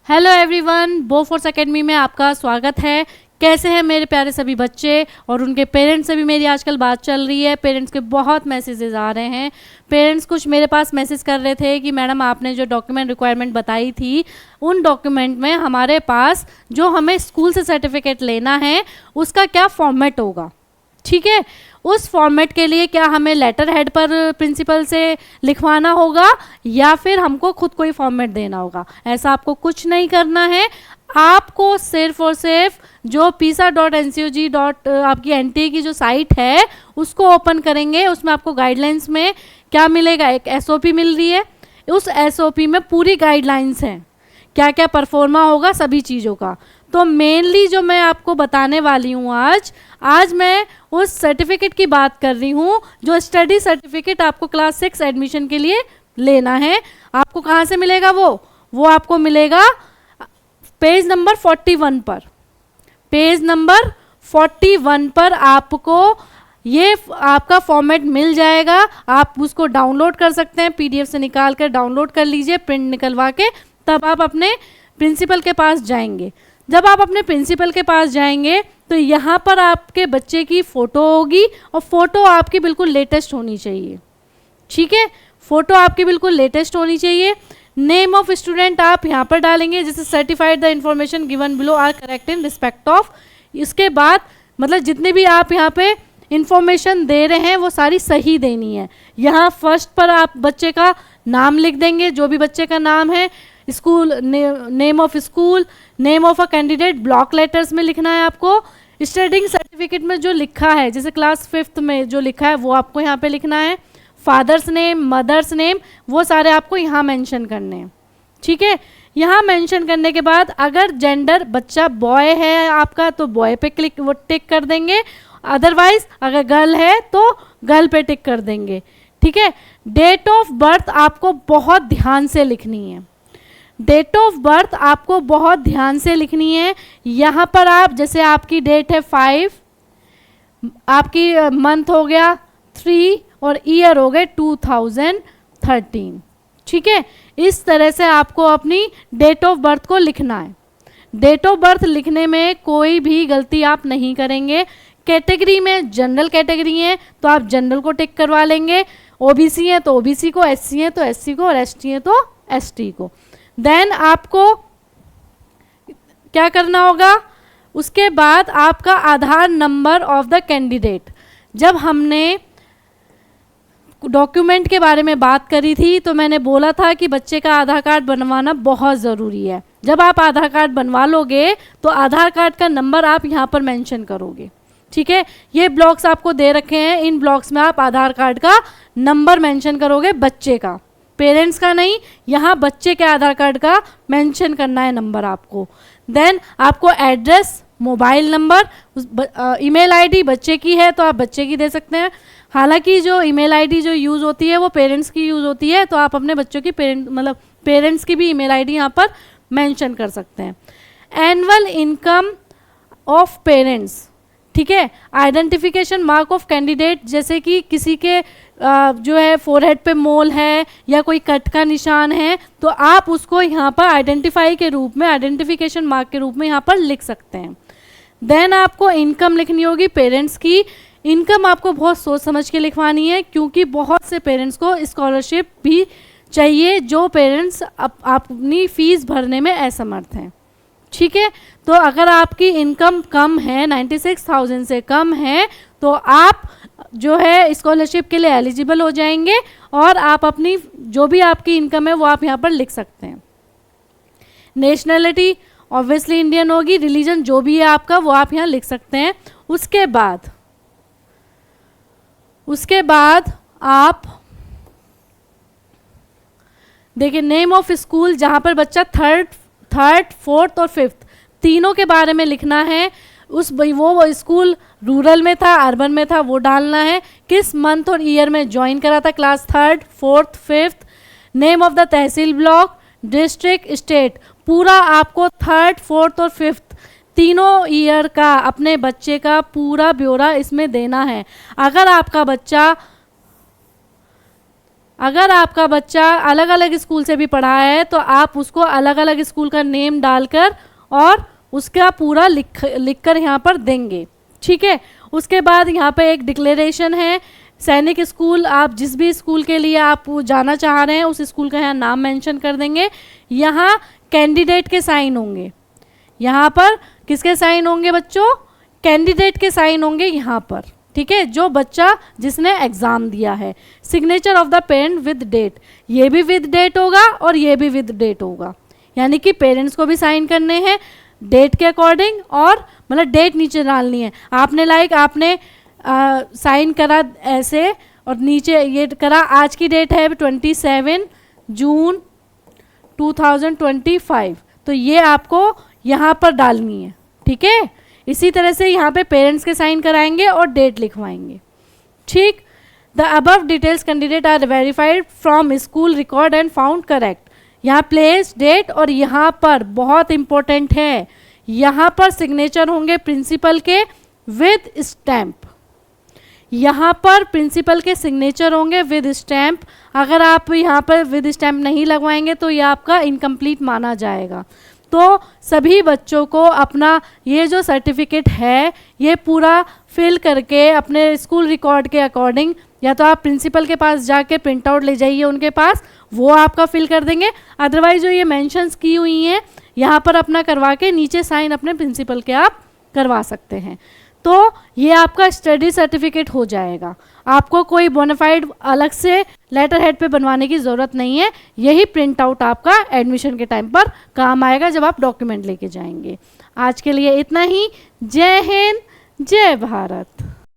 Hello everyone, Bofors academy में आपका स्वागत है। कैसे हैं मेरे प्यारे सभी बच्चे और उनके पेरेंट्स से भी मेरी आजकल बात चल रही है। पेरेंट्स के बहुत मैसेजेस आ रहे हैं। पेरेंट्स कुछ मेरे पास मैसेज कर रहे थे कि मैडम आपने जो डॉक्यूमेंट रिक्वायरमेंट बताई थी उन डॉक्यूमेंट में हमारे पास जो हमें स्कूल से सर्टिफिकेट लेना है उसका क्या फॉर्मेट होगा। ठीक है, उस फॉर्मेट के लिए क्या हमें लेटर हेड पर प्रिंसिपल से लिखवाना होगा या फिर हमको खुद को ही फॉर्मेट देना होगा। ऐसा आपको कुछ नहीं करना है। आपको सिर्फ और सिर्फ जो pisa.ncog. आपकी एनटीए की जो साइट है उसको ओपन करेंगे। उसमें आपको गाइडलाइंस में क्या मिलेगा, एक एसओपी मिल रही है। उस एसओपी में पूरी गाइडलाइंस हैं, क्या क्या परफॉर्मा होगा सभी चीज़ों का। तो मेनली जो मैं आपको बताने वाली हूँ आज मैं उस सर्टिफिकेट की बात कर रही हूँ जो स्टडी सर्टिफिकेट आपको क्लास 6 एडमिशन के लिए लेना है। आपको कहाँ से मिलेगा वो आपको मिलेगा पेज नंबर 41 पर। पेज नंबर 41 पर आपको ये आपका फॉर्मेट मिल जाएगा। आप उसको डाउनलोड कर सकते हैं, पीडीएफ से निकाल कर डाउनलोड कर लीजिए, प्रिंट निकलवा के। तब आप अपने प्रिंसिपल के पास जाएंगे। जब आप अपने प्रिंसिपल के पास जाएंगे तो यहाँ पर आपके बच्चे की फ़ोटो होगी और फ़ोटो आपकी बिल्कुल लेटेस्ट होनी चाहिए। ठीक है, फ़ोटो आपकी बिल्कुल लेटेस्ट होनी चाहिए। नेम ऑफ स्टूडेंट आप यहाँ पर डालेंगे, जैसे certified the information given below are correct in respect of. इसके बाद मतलब जितने भी आप यहाँ पे इंफॉर्मेशन दे रहे हैं वो सारी सही देनी है। यहाँ फर्स्ट पर आप बच्चे का नाम लिख देंगे, जो भी बच्चे का नाम है, school name of school, name of a candidate block letters में लिखना है आपको। स्टडिंग सर्टिफिकेट में जो लिखा है, जैसे क्लास 5th में जो लिखा है वो आपको यहाँ पे लिखना है। फादर्स नेम, मदर्स नेम, वो सारे आपको यहाँ मेंशन करने हैं। ठीक है, यहाँ मेंशन करने के बाद अगर जेंडर बच्चा बॉय है आपका तो बॉय पे क्लिक वो टिक कर देंगे। अदरवाइज अगर गर्ल है तो गर्ल पे टिक कर देंगे। ठीक है, डेट ऑफ बर्थ आपको बहुत ध्यान से लिखनी है। डेट ऑफ बर्थ आपको बहुत ध्यान से लिखनी है। यहाँ पर आप जैसे आपकी डेट है 5, आपकी मंथ हो गया 3 और ईयर हो गए 2013। ठीक है, इस तरह से आपको अपनी डेट ऑफ बर्थ को लिखना है। डेट ऑफ बर्थ लिखने में कोई भी गलती आप नहीं करेंगे। कैटेगरी में जनरल कैटेगरी है तो आप जनरल को टिक करवा लेंगे, ओबीसी है तो ओबीसी को, एससी है तो एससी को और एसटी है तो एसटी को। देन आपको क्या करना होगा, उसके बाद आपका आधार नंबर ऑफ द कैंडिडेट। जब हमने डॉक्यूमेंट के बारे में बात करी थी तो मैंने बोला था कि बच्चे का आधार कार्ड बनवाना बहुत ज़रूरी है। जब आप आधार कार्ड बनवा लोगे तो आधार कार्ड का नंबर आप यहाँ पर मेंशन करोगे। ठीक है, ये ब्लॉक्स आपको दे रखे हैं, इन ब्लॉक्स में आप आधार कार्ड का नंबर मेंशन करोगे, बच्चे का, पेरेंट्स का नहीं। यहाँ बच्चे के आधार कार्ड का मेंशन करना है नंबर आपको। देन आपको address, mobile number, email ID बच्चे की है तो आप बच्चे की दे सकते हैं। हालांकि जो ईमेल आईडी जो यूज़ होती है वो पेरेंट्स की यूज़ होती है, तो आप अपने बच्चों की पेरेंट्स की भी ईमेल आईडी यहाँ पर मेंशन कर सकते हैं। एनुअल इनकम ऑफ पेरेंट्स, ठीक है। आइडेंटिफिकेशन मार्क ऑफ कैंडिडेट, जैसे कि किसी के जो है फोरहेड पे मोल है या कोई कट का निशान है तो आप उसको यहाँ पर आइडेंटिफाई के रूप में, आइडेंटिफिकेशन मार्क के रूप में यहाँ पर लिख सकते हैं। देन आपको इनकम लिखनी होगी पेरेंट्स की। इनकम आपको बहुत सोच समझ के लिखवानी है क्योंकि बहुत से पेरेंट्स को स्कॉलरशिप भी चाहिए जो पेरेंट्स अपनी फ़ीस भरने में असमर्थ हैं। ठीक है, तो अगर आपकी इनकम कम है, 96,000 से कम है, तो आप जो है स्कॉलरशिप के लिए एलिजिबल हो जाएंगे और आप अपनी जो भी आपकी इनकम है वो आप यहाँ पर लिख सकते हैं। नेशनलिटी ऑब्वियसली इंडियन होगी, रिलीजन जो भी है आपका वो आप यहाँ लिख सकते हैं। उसके बाद आप देखिए नेम ऑफ स्कूल, जहाँ पर बच्चा थर्ड, फोर्थ और फिफ्थ तीनों के बारे में लिखना है। वो स्कूल रूरल में था, अर्बन में था, वो डालना है। किस मंथ और ईयर में ज्वाइन करा था, class 3rd, 4th, 5th। Name of the tehsil block, district, state, पूरा आपको 3rd, 4th और 5th तीनों ईयर का अपने बच्चे का पूरा ब्यौरा इसमें देना है। अगर आपका बच्चा अगर आपका बच्चा अलग अलग स्कूल से भी पढ़ा है तो आप उसको अलग अलग स्कूल का नेम डालकर और उसका पूरा लिख कर यहाँ पर देंगे, ठीक है। उसके बाद यहाँ पे एक डिक्लेरेशन है, सैनिक स्कूल, आप जिस भी स्कूल के लिए आप जाना चाह रहे हैं उस स्कूल का यहाँ नाम मेंशन कर देंगे। यहाँ कैंडिडेट के साइन होंगे, यहाँ पर किसके साइन होंगे बच्चों, कैंडिडेट के साइन होंगे यहाँ पर, ठीक है, जो बच्चा जिसने एग्ज़ाम दिया है। Signature of the parent with date, ये भी विद डेट होगा और ये भी विद डेट होगा, यानी कि पेरेंट्स को भी साइन करने हैं डेट के अकॉर्डिंग, और मतलब डेट नीचे डालनी है। आपने आपने साइन करा ऐसे और नीचे ये करा, आज की डेट है 27 जून 2025, तो ये आपको यहाँ पर डालनी है, ठीक है। इसी तरह से यहाँ पे पेरेंट्स के साइन कराएंगे और डेट लिखवाएंगे, ठीक। The above details candidate are verified from school record and found correct. यहाँ प्लेस डेट और यहाँ पर बहुत इंपॉर्टेंट है, यहाँ पर सिग्नेचर होंगे प्रिंसिपल के विद स्टैम्प, यहाँ पर प्रिंसिपल के सिग्नेचर होंगे विद स्टैम्प। अगर आप यहाँ पर विद स्टैम्प नहीं लगवाएंगे तो यह आपका इनकम्प्लीट माना जाएगा। तो सभी बच्चों को अपना ये जो सर्टिफिकेट है ये पूरा फिल करके अपने स्कूल रिकॉर्ड के अकॉर्डिंग, या तो आप प्रिंसिपल के पास जाके प्रिंट आउट ले जाइए उनके पास, वो आपका फिल कर देंगे। अदरवाइज जो ये मेंशंस की हुई हैं यहाँ पर अपना करवा के नीचे साइन अपने प्रिंसिपल के आप करवा सकते हैं। तो ये आपका स्टडी सर्टिफिकेट हो जाएगा, आपको कोई बोनाफाइड अलग से लेटर हेड पे बनवाने की ज़रूरत नहीं है। यही प्रिंट आउट आपका एडमिशन के टाइम पर काम आएगा जब आप डॉक्यूमेंट लेके जाएंगे। आज के लिए इतना ही। जय हिंद, जय भारत।